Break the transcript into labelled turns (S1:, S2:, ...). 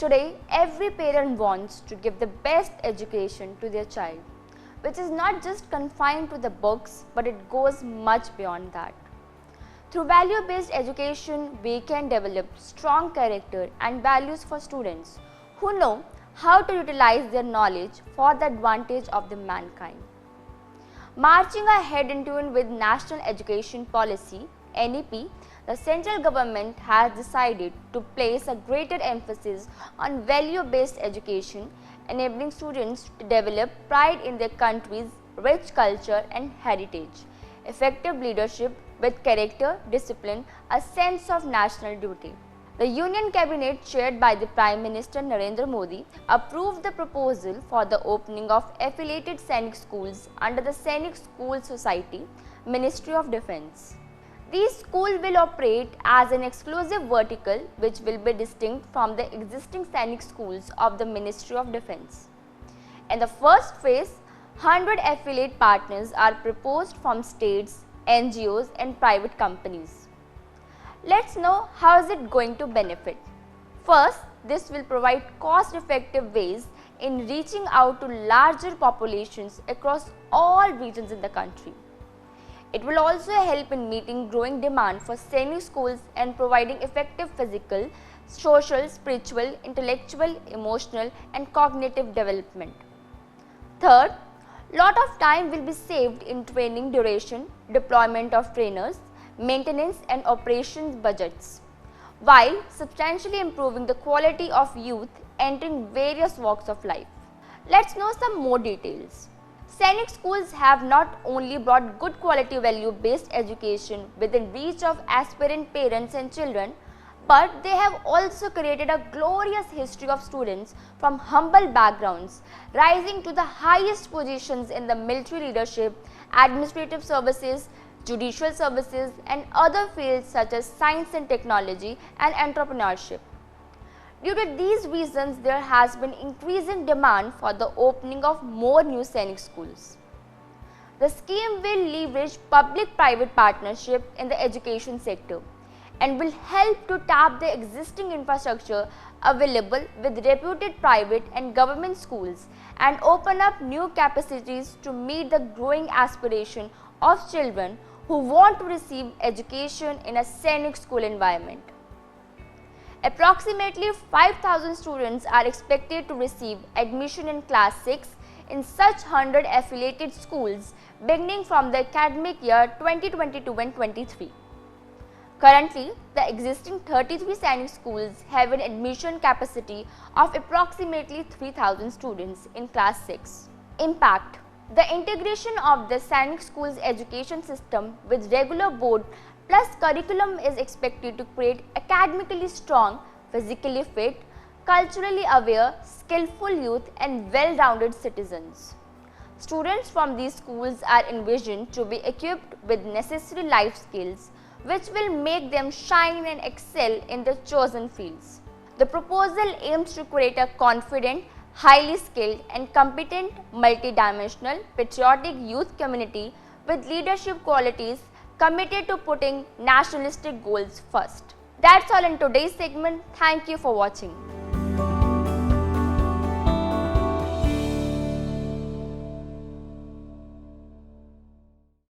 S1: Today, every parent wants to give the best education to their child, which is not just confined to the books, but it goes much beyond that. Through value-based education, we can develop strong character and values for students who know how to utilize their knowledge for the advantage of the mankind. Marching ahead in tune with National Education Policy (NEP), the central government has decided to place a greater emphasis on value-based education, enabling students to develop pride in their country's rich culture and heritage, effective leadership with character, discipline, a sense of national duty. The Union Cabinet, chaired by the Prime Minister Narendra Modi, approved the proposal for the opening of affiliated Sainik schools under the Sainik School Society, Ministry of Defence. These schools will operate as an exclusive vertical which will be distinct from the existing Sainik schools of the Ministry of Defence. In the first phase, 100 affiliate partners are proposed from states, NGOs and private companies. Let's know how is it going to benefit. First, this will provide cost-effective ways in reaching out to larger populations across all regions in the country. It will also help in meeting growing demand for Sainik schools and providing effective physical, social, spiritual, intellectual, emotional and cognitive development. Third, lot of time will be saved in training duration, deployment of trainers, maintenance and operations budgets, while substantially improving the quality of youth entering various walks of life. Let's know some more details. Sainik schools have not only brought good quality value-based education within reach of aspirant parents and children, but they have also created a glorious history of students from humble backgrounds rising to the highest positions in the military leadership, administrative services, judicial services and other fields such as science and technology and entrepreneurship. Due to these reasons, there has been increasing demand for the opening of more new Sainik schools. The scheme will leverage public-private partnership in the education sector and will help to tap the existing infrastructure available with reputed private and government schools and open up new capacities to meet the growing aspiration of children who want to receive education in a Sainik school environment. Approximately 5,000 students are expected to receive admission in class 6 in such 100 affiliated schools beginning from the academic year 2022 and 23. Currently, the existing 33 Sainik schools have an admission capacity of approximately 3,000 students in class 6. Impact. The integration of the Sainik schools education system with regular board plus curriculum is expected to create academically strong, physically fit, culturally aware, skillful youth and well-rounded citizens. Students from these schools are envisioned to be equipped with necessary life skills which will make them shine and excel in their chosen fields. The proposal aims to create a confident, highly skilled and competent, multidimensional, patriotic youth community with leadership qualities committed to putting nationalistic goals first. That's all in today's segment. Thank you for watching.